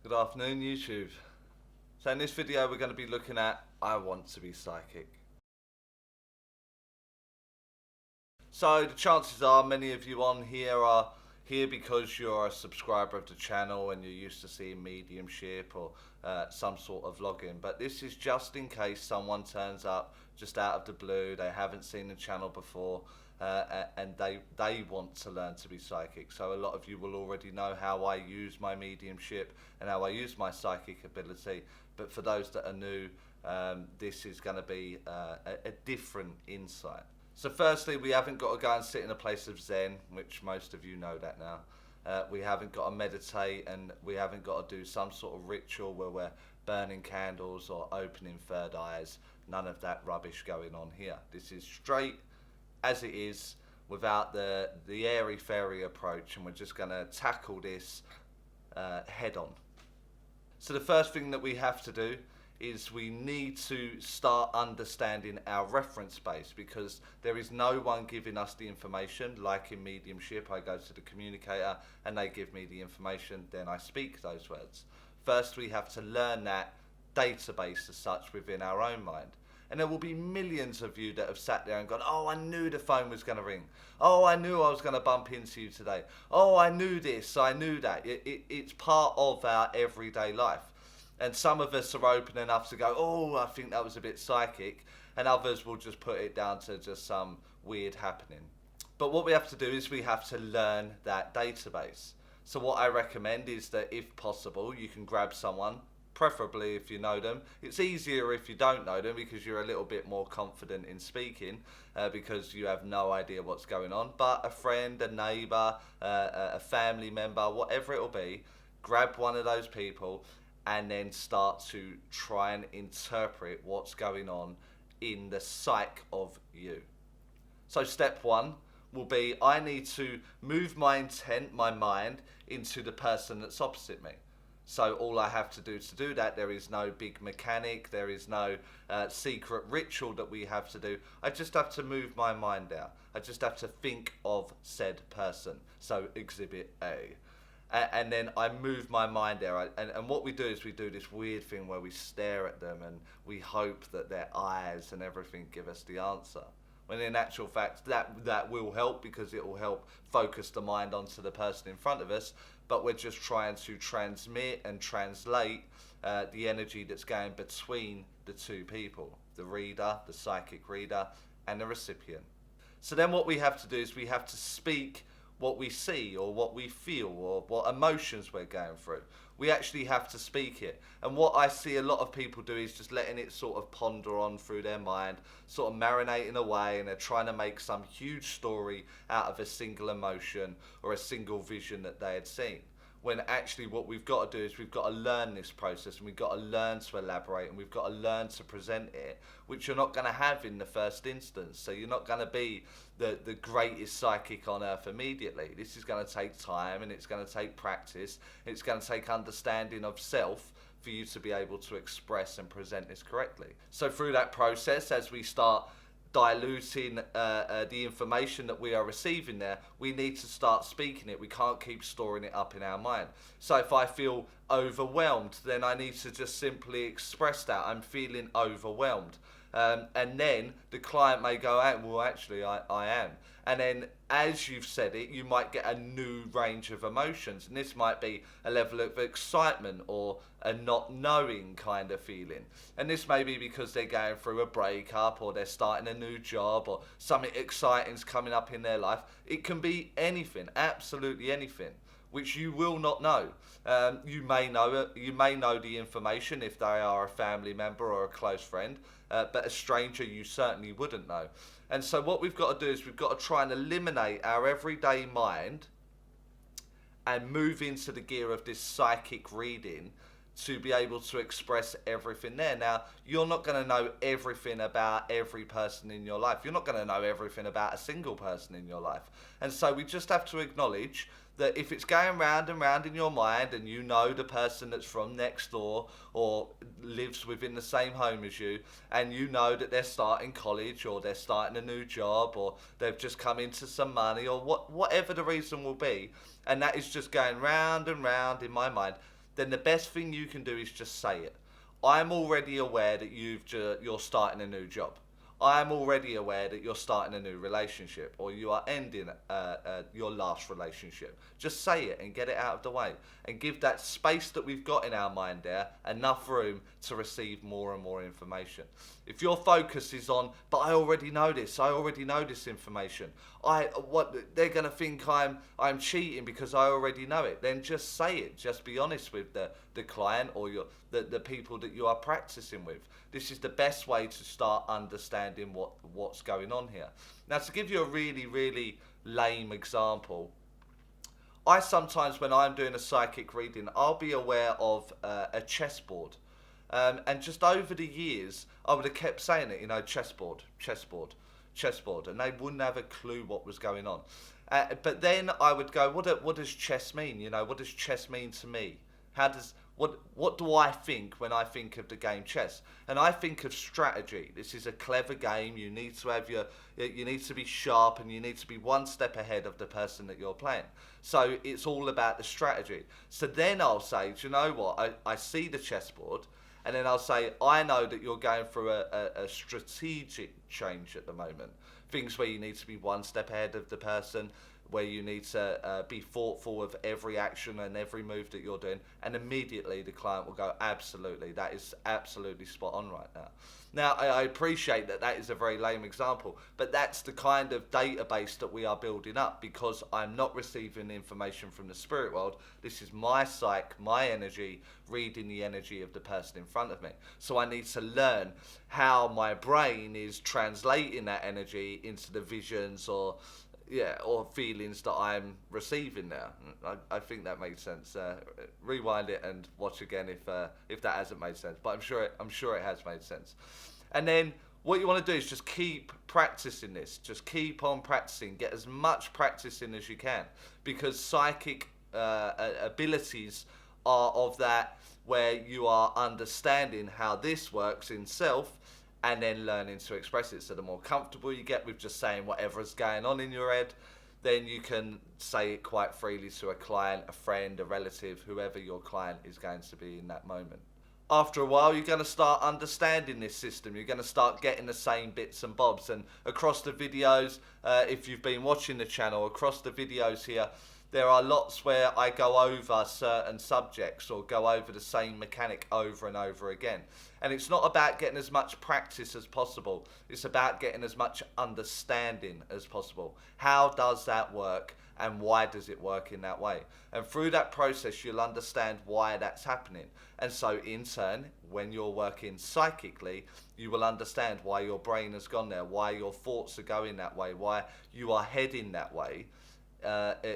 Good afternoon, YouTube. So in this video we're going to be looking at I want to be psychic. So the chances are many of you on here are here because you're a subscriber of the channel and you're used to seeing mediumship or some sort of vlogging. But this is just in case someone turns up just out of the blue, they haven't seen the channel before, and they want to learn to be psychic. So a lot of you will already know how I use my mediumship and how I use my psychic ability. But for those that are new, this is going to be a different insight. So firstly, we haven't got to go and sit in a place of Zen, which most of you know that now. We haven't got to meditate, and we haven't got to do some sort of ritual where we're burning candles or opening third eyes. None of that rubbish going on here. This is straight as it is, without the airy-fairy approach, and we're just going to tackle this head on. So the first thing that we have to do is we need to start understanding our reference base, because there is no one giving us the information. Like in mediumship, I go to the communicator and they give me the information, then I speak those words. First we have to learn that database as such within our own mind. And there will be millions of you that have sat there and gone, oh, I knew the phone was going to ring. Oh, I knew I was going to bump into you today. Oh, I knew this, I knew that. It's part of our everyday life. And some of us are open enough to go, oh, I think that was a bit psychic. And others will just put it down to just some weird happening. But what we have to do is we have to learn that database. So what I recommend is that if possible, you can grab someone, preferably if you know them. It's easier if you don't know them because you're a little bit more confident in speaking because you have no idea what's going on. But a friend, a neighbour, a family member, whatever it will be, grab one of those people and then start to try and interpret what's going on in the psyche of you. So step one will be, I need to move my intent, my mind, into the person that's opposite me. So all I have to do that, there is no big mechanic, there is no secret ritual that we have to do. I just have to move my mind out. I just have to think of said person. So exhibit A. And then I move my mind there. And what we do is we do this weird thing where we stare at them and we hope that their eyes and everything give us the answer. When in actual fact, that will help because it will help focus the mind onto the person in front of us. But we're just trying to transmit and translate the energy that's going between the two people, the reader, the psychic reader, and the recipient. So then what we have to do is we have to speak what we see or what we feel or what emotions we're going through. We actually have to speak it. And what I see a lot of people do is just letting it sort of ponder on through their mind, sort of marinating away, and they're trying to make some huge story out of a single emotion or a single vision that they had seen. When actually what we've got to do is we've got to learn this process, and we've got to learn to elaborate, and we've got to learn to present it, which you're not going to have in the first instance. So you're not going to be the greatest psychic on earth immediately. This is going to take time, and it's going to take practice. It's going to take understanding of self for you to be able to express and present this correctly. So through that process, as we start diluting the information that we are receiving there, we need to start speaking it. We can't keep storing it up in our mind. So if I feel overwhelmed, then I need to just simply express that. I'm feeling overwhelmed. And then the client may go out, well, actually, I am. And then as you've said it, you might get a new range of emotions. And this might be a level of excitement or a not knowing kind of feeling. And this may be because they're going through a breakup or they're starting a new job or something exciting's coming up in their life. It can be anything, absolutely anything, which you will not know. You may know the information if they are a family member or a close friend, but a stranger you certainly wouldn't know. And so what we've got to do is we've got to try and eliminate our everyday mind and move into the gear of this psychic reading to be able to express everything there. Now, you're not going to know everything about every person in your life. You're not going to know everything about a single person in your life. And so we just have to acknowledge that if it's going round and round in your mind and you know the person that's from next door or lives within the same home as you, and you know that they're starting college or they're starting a new job or they've just come into some money or whatever the reason will be, and that is just going round and round in my mind, then the best thing you can do is just say it. I'm already aware that you're starting a new job. I'm already aware that you're starting a new relationship, or you are ending your last relationship. Just say it and get it out of the way, and give that space that we've got in our mind there enough room to receive more and more information. If your focus is on, but I already know this information, they're going to think I'm cheating because I already know it, then just say it. Just be honest with the client or the people that you are practicing with. This is the best way to start understanding what's going on here. Now, to give you a really, really lame example, I sometimes, when I'm doing a psychic reading, I'll be aware of a chessboard. And just over the years, I would have kept saying it, chessboard, and they wouldn't have a clue what was going on. But then I would go, what does chess mean? What does chess mean to me? What do I think when I think of the game chess? And I think of strategy. This is a clever game. You need to be sharp, and you need to be one step ahead of the person that you're playing. So it's all about the strategy. So then I'll say, do you know what? I see the chessboard, and then I'll say, I know that you're going through a strategic change at the moment. Things where you need to be one step ahead of the person, where you need to be thoughtful of every action and every move that you're doing, and immediately the client will go, absolutely, that is absolutely spot on right now. Now, I appreciate that is a very lame example, but that's the kind of database that we are building up, because I'm not receiving information from the spirit world. This is my psyche, my energy, reading the energy of the person in front of me. So I need to learn how my brain is translating that energy into the visions or feelings that I'm receiving there. I think that makes sense. Rewind it and watch again if that hasn't made sense. But I'm sure it has made sense. And then what you want to do is just keep practicing this. Just keep on practicing. Get as much practice in as you can, because psychic abilities are of that where you are understanding how this works in self, and then learning to express it. So the more comfortable you get with just saying whatever's going on in your head, then you can say it quite freely to a client, a friend, a relative, whoever your client is going to be in that moment. After a while, you're going to start understanding this system. You're going to start getting the same bits and bobs. And across the videos, if you've been watching the channel, across the videos here, there are lots where I go over certain subjects or go over the same mechanic over and over again. And it's not about getting as much practice as possible. It's about getting as much understanding as possible. How does that work, and why does it work in that way? And through that process, you'll understand why that's happening. And so in turn, when you're working psychically, you will understand why your brain has gone there, why your thoughts are going that way, why you are heading that way.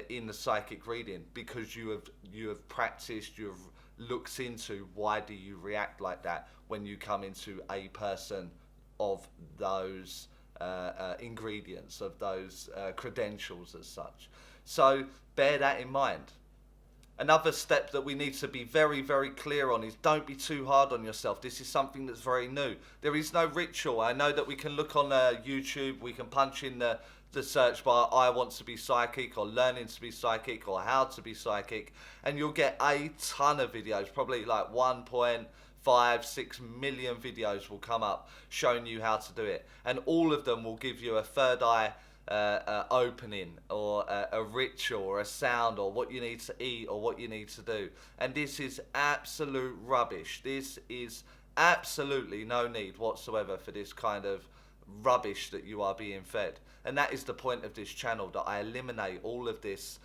In the psychic reading, because you have practiced, you have looked into why do you react like that when you come into a person of those ingredients, of those credentials as such. So bear that in mind. Another step that we need to be very, very clear on is don't be too hard on yourself. This is something that's very new. There is no ritual. I know that we can look on YouTube, we can punch in the search bar, I want to be psychic, or learning to be psychic, or how to be psychic, and you'll get a ton of videos, probably like 1.56 million videos will come up showing you how to do it, and all of them will give you a third eye opening, or a ritual, or a sound, or what you need to eat, or what you need to do. And this is absolute rubbish. This is absolutely no need whatsoever for this kind of rubbish that you are being fed. And that is the point of this channel, that I eliminate all of this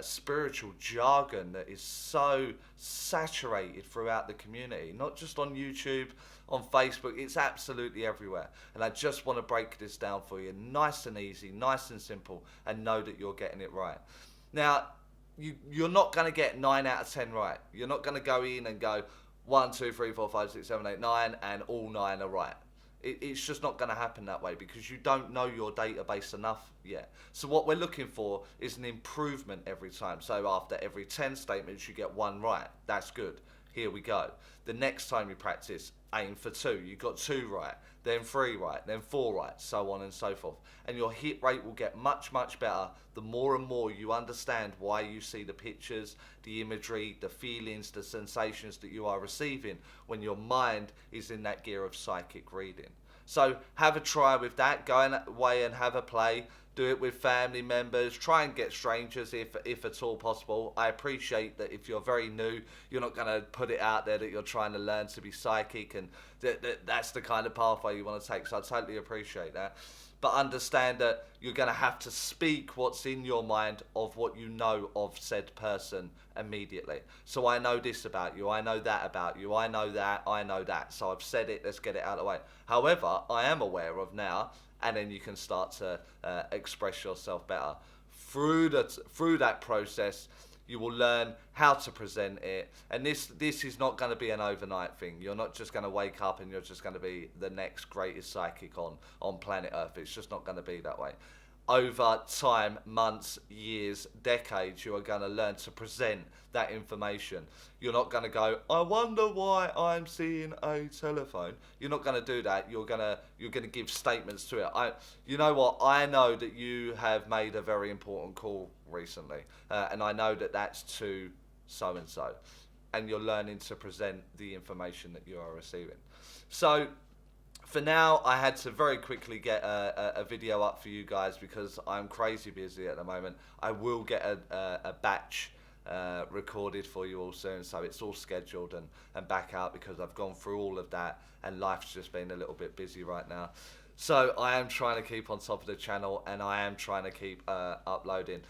spiritual jargon that is so saturated throughout the community, not just on YouTube, on Facebook, it's absolutely everywhere. And I just want to break this down for you, nice and easy, nice and simple, and know that you're getting it right. Now, you're not going to get 9 out of 10 right. You're not going to go in and go 1, 2, 3, 4, 5, 6, 7, 8, 9, and all 9 are right. It's just not going to happen that way, because you don't know your database enough yet. So what we're looking for is an improvement every time. So after every 10 statements, you get 1 right. That's good. Here we go. The next time you practice, aim for 2. You got 2 right, then 3 right, then 4 right, so on and so forth. And your hit rate will get much, much better the more and more you understand why you see the pictures, the imagery, the feelings, the sensations that you are receiving when your mind is in that gear of psychic reading. So have a try with that. Go away and have a play. Do it with family members. Try and get strangers if at all possible. I appreciate that if you're very new, you're not going to put it out there that you're trying to learn to be psychic, and that's the kind of pathway you want to take. So I totally appreciate that. But understand that you're going to have to speak what's in your mind of what you know of said person immediately. So I know this about you, I know that about you, I know that, I know that. So I've said it, let's get it out of the way. However, I am aware of now, and then you can start to express yourself better. Through that process, you will learn how to present it. And this is not going to be an overnight thing. You're not just going to wake up and you're just going to be the next greatest psychic on planet Earth. It's just not going to be that way. Over time, months, years, decades, you are going to learn to present that information. You're not going to go, I wonder why I'm seeing a telephone. You're not going to do that. You're going to give statements to it. You know what? I know that you have made a very important call recently, and I know that that's to so and so, and you're learning to present the information that you are receiving. So for now, I had to very quickly get a video up for you guys because I'm crazy busy at the moment. I will get a batch recorded for you all soon, so it's all scheduled and back out because I've gone through all of that and life's just been a little bit busy right now. So I am trying to keep on top of the channel, and I am trying to keep uploading.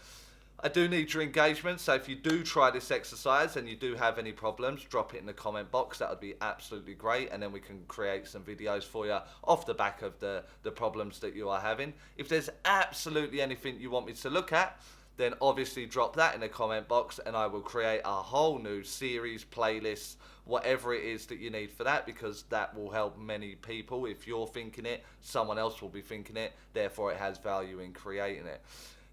I do need your engagement, so if you do try this exercise and you do have any problems, drop it in the comment box. That would be absolutely great, and then we can create some videos for you off the back of the problems that you are having. If there's absolutely anything you want me to look at, then obviously drop that in the comment box, and I will create a whole new series, playlist, whatever it is that you need for that, because that will help many people. If you're thinking it, someone else will be thinking it, therefore it has value in creating it.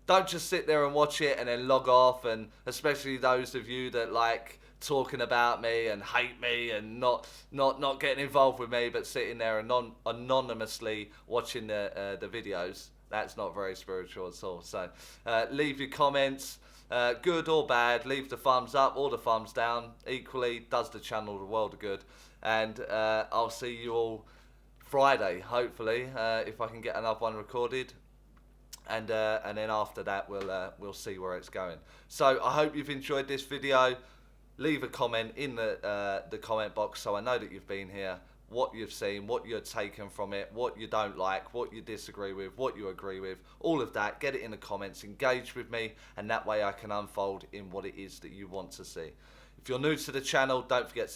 Don't just sit there and watch it and then log off, and especially those of you that like talking about me and hate me and not getting involved with me, but sitting there and anonymously watching the videos. That's not very spiritual at all. So leave your comments, good or bad. Leave the thumbs up or the thumbs down. Equally does the channel the world of good. And I'll see you all Friday, hopefully, if I can get another one recorded. And then after that, we'll see where it's going. So I hope you've enjoyed this video. Leave a comment in the comment box so I know that you've been here, what you've seen, what you're taken from it, what you don't like, what you disagree with, what you agree with, all of that. Get it in the comments, engage with me, and that way I can unfold in what it is that you want to see. If you're new to the channel, don't forget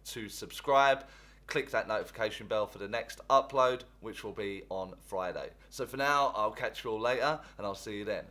to subscribe. Click that notification bell for the next upload, which will be on Friday. So for now, I'll catch you all later, and I'll see you then.